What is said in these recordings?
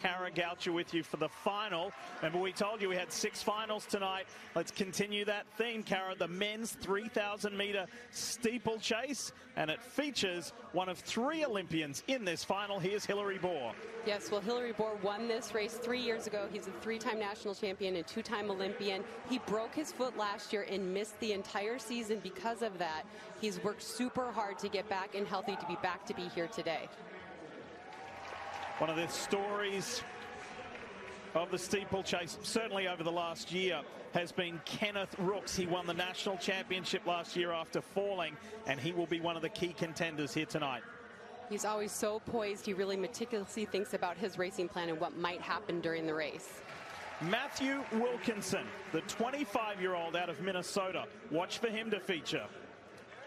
Kara Goucher with you for the final. Remember, we told you we had 6 finals tonight. Let's continue that theme, Kara. The men's 3,000-meter steeplechase, and it features one of 3 Olympians in this final. Here's Hilary Bor. Yes, well, Hilary Bor won this race 3 years ago. He's a 3-time national champion and 2-time Olympian. He broke his foot last year and missed the entire season because of that. He's worked super hard to get back and healthy to be here today. One of the stories of the steeplechase, certainly over the last year, has been Kenneth Rooks. He won the national championship last year after falling, and he will be one of the key contenders here tonight. He's always so poised. He really meticulously thinks about his racing plan and what might happen during the race. Matthew Wilkinson, the 25-year-old out of Minnesota. Watch for him to feature.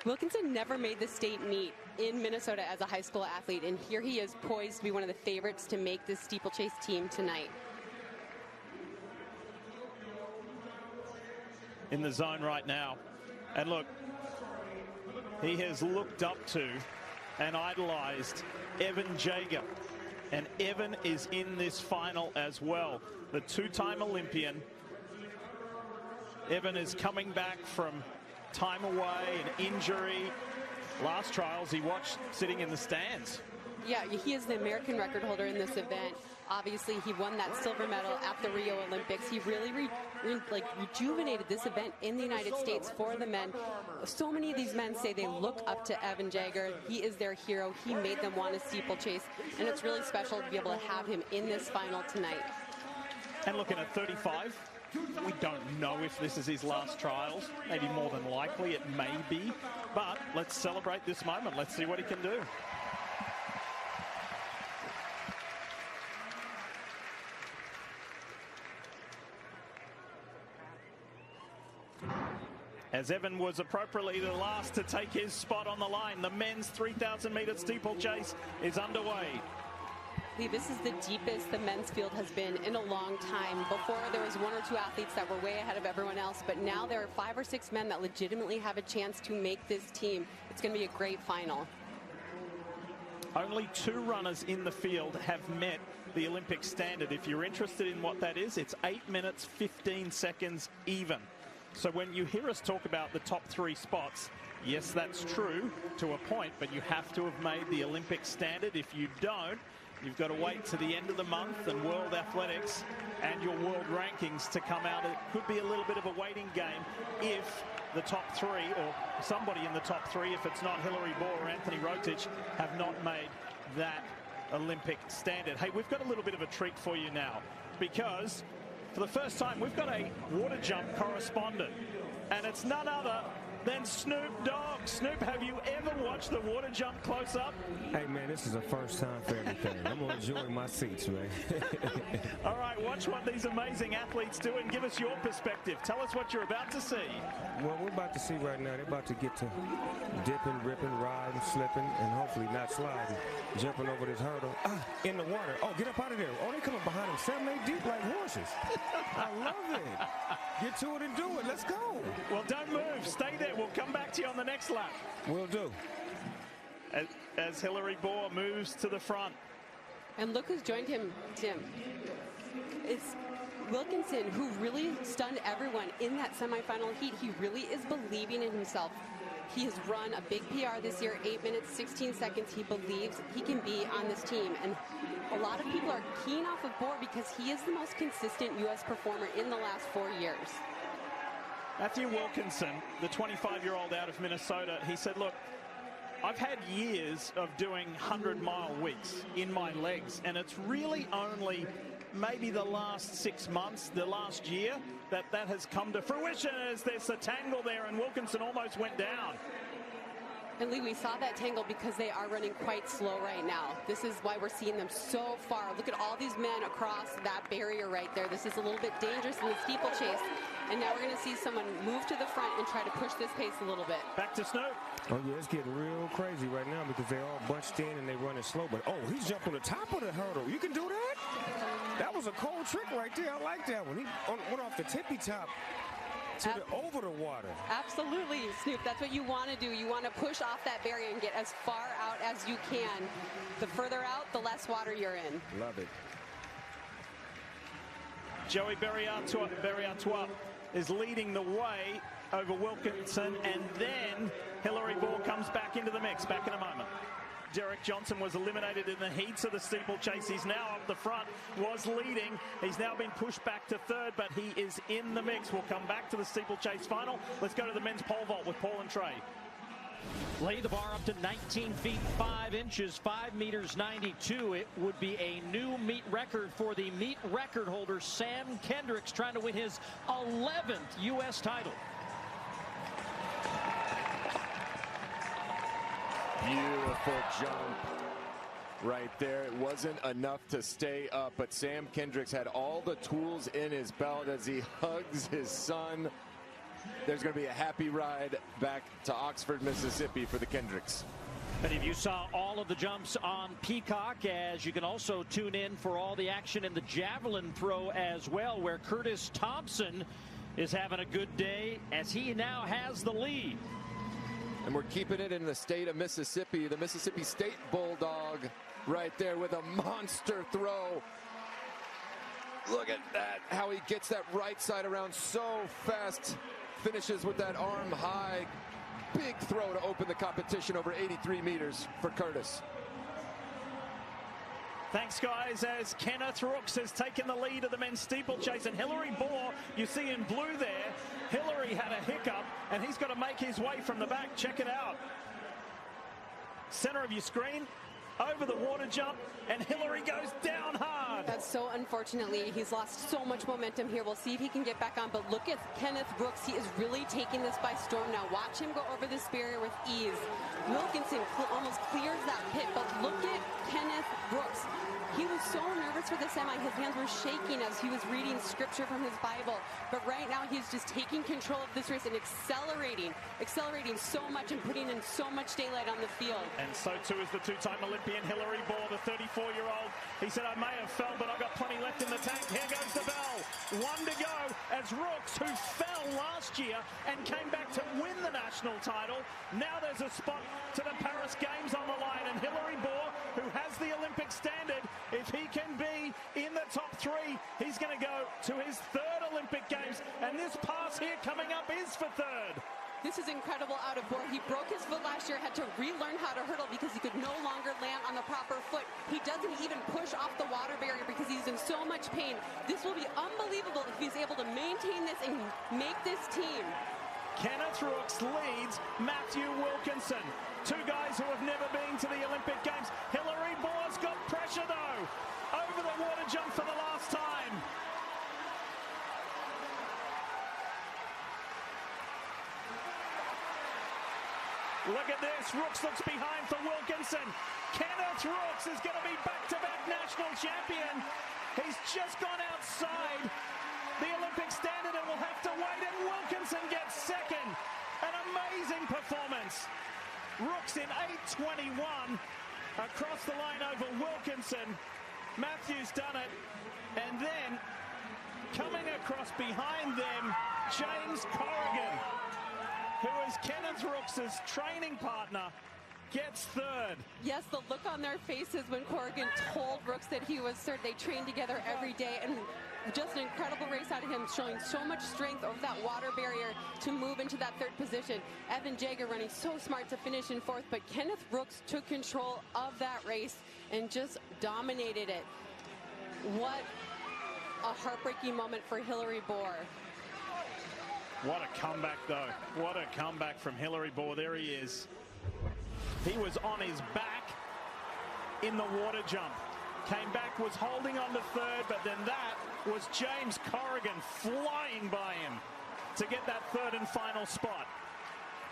Wilkinson never made the state meet in Minnesota as a high school athlete, and here he is poised to be one of the favorites to make this steeplechase team tonight. In the zone right now. And look, he has looked up to and idolized Evan Jager. And Evan is in this final as well. The 2-time Olympian. Evan is coming back from time away and injury. Last trials he watched sitting in the stands. Yeah, he is the American record holder in this event. Obviously, he won that silver medal at the Rio Olympics. He really rejuvenated this event in the United States for the men. So many of these men say they look up to Evan Jager. He is their hero. He made them want a steeplechase, and it's really special to be able to have him in this final tonight. And looking at 35, we don't know if this is his last trials. Maybe more than likely it may be. But let's celebrate this moment. Let's see what he can do. As Evan was appropriately the last to take his spot on the line, the men's 3,000-meter steeplechase is underway. Lee, this is the deepest the men's field has been in a long time. Before, there was 1 or 2 athletes that were way ahead of everyone else, but now there are 5 or 6 men that legitimately have a chance to make this team. It's going to be a great final. Only 2 runners in the field have met the Olympic standard. If you're interested in what that is, it's 8 minutes, 15 seconds even. So when you hear us talk about the top 3 spots, yes, that's true to a point, but you have to have made the Olympic standard. If you don't, you've got to wait to the end of the month and World Athletics and your world rankings to come out. It could be a little bit of a waiting game if the top 3, or somebody in the top 3, if it's not Hilary Bor or Anthony Rotich, have not made that Olympic standard. Hey, we've got a little bit of a treat for you now, because for the first time we've got a water jump correspondent, and it's none other than Snoop Dogg. Snoop, have you ever watched the water jump close up? Hey, man, this is the first time for everything. I'm going to enjoy my seats, man. All right, watch what these amazing athletes do and give us your perspective. Tell us what you're about to see. Well, we're about to see right now, they're about to get to dipping, ripping, riding, slipping, and hopefully not sliding, jumping over this hurdle. In the water. Oh, get up out of there. Oh, they coming behind them 7, 8 deep like horses. I love it. Get to it and do it. Let's go. Well, don't move. Stay there. We'll come back to you on the next lap. Will do. As Hilary Bor moves to the front. And look who's joined him, Tim. It's Wilkinson, who really stunned everyone in that semifinal heat. He really is believing in himself. He has run a big PR this year, 8 minutes, 16 seconds. He believes he can be on this team. And a lot of people are keen off of Bor because he is the most consistent U.S. performer in the last 4 years. Matthew Wilkinson, the 25-year-old out of Minnesota, he said, look, I've had years of doing 100-mile weeks in my legs, and it's really only maybe the last 6 months, the last year, that has come to fruition as there's a tangle there, and Wilkinson almost went down. And Lee, we saw that tangle because they are running quite slow right now. This is why we're seeing them so far. Look at all these men across that barrier right there. This is a little bit dangerous in the steeplechase. And now we're going to see someone move to the front and try to push this pace a little bit. Back to Snoop. Oh, yeah, it's getting real crazy right now because they're all bunched in and they're running slow. But, oh, he's jumped on the top of the hurdle. You can do that? That was a cold trick right there. I like that one. He went off the tippy top over the water. Absolutely, Snoop. That's what you want to do. You want to push off that barrier and get as far out as you can. The further out, the less water you're in. Love it. Joey Berriatois is leading the way over Wilkinson, and then Hilary Bohr comes back into the mix. Back in a moment. Derek Johnson was eliminated in the heats of the steeplechase. He's now up the front, was leading. He's now been pushed back to third, but he is in the mix. We'll come back to the steeplechase final. Let's go to the men's pole vault with Paul and Trey. Lay the bar up to 19 feet 5 inches, 5 meters 92. It would be a new meet record for the meet record holder, Sam Kendricks, trying to win his 11th U.S. title. Beautiful jump right there. It wasn't enough to stay up, but Sam Kendricks had all the tools in his belt as he hugs his son. There's going to be a happy ride back to Oxford, Mississippi for the Kendricks. Many of you saw all of the jumps on Peacock, as you can also tune in for all the action in the javelin throw as well, where Curtis Thompson is having a good day as he now has the lead. And we're keeping it in the state of Mississippi. The Mississippi State Bulldog right there with a monster throw. Look at that, how he gets that right side around so fast. Finishes with that arm high. Big throw to open the competition over 83 meters for Curtis. Thanks, guys, as Kenneth Rooks has taken the lead of the men's steeplechase, and Hilary Bohr, you see in blue there, Hilary had a hiccup, and he's got to make his way from the back. Check it out. Center of your screen, over the water jump, and Hilary goes down hard. That's so unfortunately. He's lost so much momentum here. We'll see if he can get back on, but look at Kenneth Rooks. He is really taking this by storm now. Watch him go over this barrier with ease. Wilkinson almost clears that pit, but look at Kenneth Rooks. He was so nervous for the semi. His hands were shaking as he was reading scripture from his Bible. But right now he's just taking control of this race and accelerating so much and putting in so much daylight on the field. And so too is the two-time Olympian Hilary Bohr, the 34-year-old. He said, I may have fell, but I've got plenty left in the tank. Here goes the bell. One to go as Rooks, who fell last year and came back to win the national title. Now there's a spot to the Paris Games on the line, and Hilary Bohr, who has the Olympic standard, if he can be in the top three, he's going to go to his third Olympic Games, and this pass here coming up is for third. This is incredible out of Bohr. He broke his foot last year, had to relearn how to hurdle because he could no longer land on the proper foot. He doesn't even push off the water barrier because he's in so much pain. This will be unbelievable if he's able to maintain this and make this team. Kenneth Rooks leads Matthew Wilkinson. Two guys who have never been to the Olympic Games. Hilary Bohr's got pressure though. Over the water jump for the last time. Look at this. Rooks looks behind for Wilkinson. Kenneth Rooks is going to be back-to-back national champion. He's just gone outside the Olympic standard and will have to wait, and Wilkinson gets second. An amazing performance. Rooks in 8:21 across the line over Wilkinson. Matthews done it, and then coming across behind them, James Corrigan, who is Kenneth Rooks' training partner, gets third. Yes, the look on their faces when Corrigan told Rooks that he was third. They train together every day, and just an incredible race out of him, showing so much strength over that water barrier to move into that third position. Evan Jager running so smart to finish in fourth, but Kenneth Rooks took control of that race and just dominated it. What a heartbreaking moment for Hilary Bohr. What a comeback, though. What a comeback from Hilary Bohr. There he is. He was on his back in the water jump. Came back, was holding on to third, but then that was James Corrigan flying by him to get that third and final spot.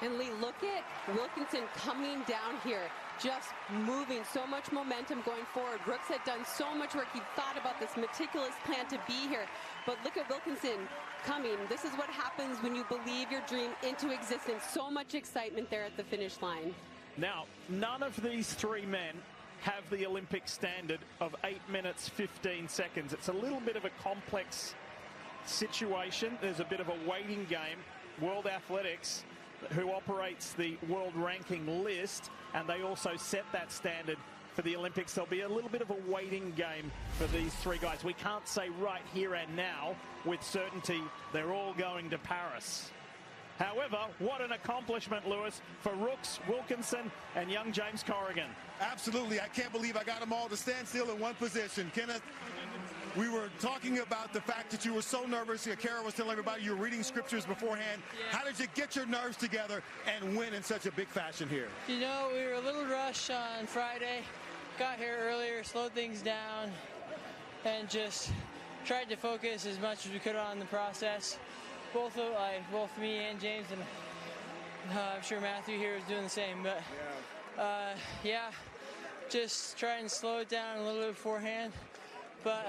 And Lee, look at Wilkinson coming down here, just moving, so much momentum going forward. Rooks had done so much work. He thought about this meticulous plan to be here. But look at Wilkinson coming. This is what happens when you believe your dream into existence. So much excitement there at the finish line. Now, none of these three men have the Olympic standard of 8 minutes 15 seconds. It's a little bit of a complex situation. There's a bit of a waiting game. World Athletics, who operates the world ranking list, and they also set that standard for the Olympics. There'll be a little bit of a waiting game for these three guys. We can't say right here and now with certainty they're all going to Paris. However, what an accomplishment, Lewis, for Rooks, Wilkinson, and young James Corrigan. Absolutely. I can't believe I got them all to stand still in one position. Kenneth, we were talking about the fact that you were so nervous. Kara was telling everybody you were reading scriptures beforehand. How did you get your nerves together and win in such a big fashion here? You know, we were a little rushed on Friday. Got here earlier, slowed things down, and just tried to focus as much as we could on the process. Both me and James, and I'm sure Matthew here is doing the same. But yeah, just try and slow it down a little bit beforehand. But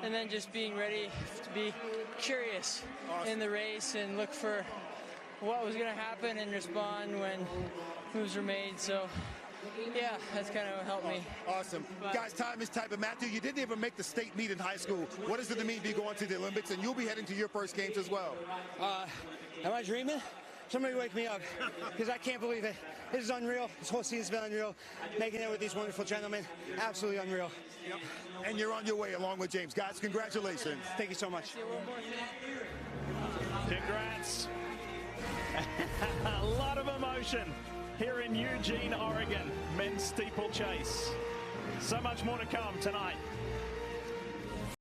and then just being ready to be curious in the race and look for what was going to happen and respond when moves were made. So yeah, that's kind of what helped me. Awesome. Guys, time is tight, but Matthew, you didn't even make the state meet in high school. What does it mean to be going to the Olympics? And you'll be heading to your first games as well. Am I dreaming? Somebody wake me up, because I can't believe it. This is unreal. This whole season's been unreal. Making it with these wonderful gentlemen, absolutely unreal. Yep. And you're on your way along with James. Guys, congratulations. Thank you so much. Congrats. A lot of emotion here in Eugene, Oregon, men's steeplechase. So much more to come tonight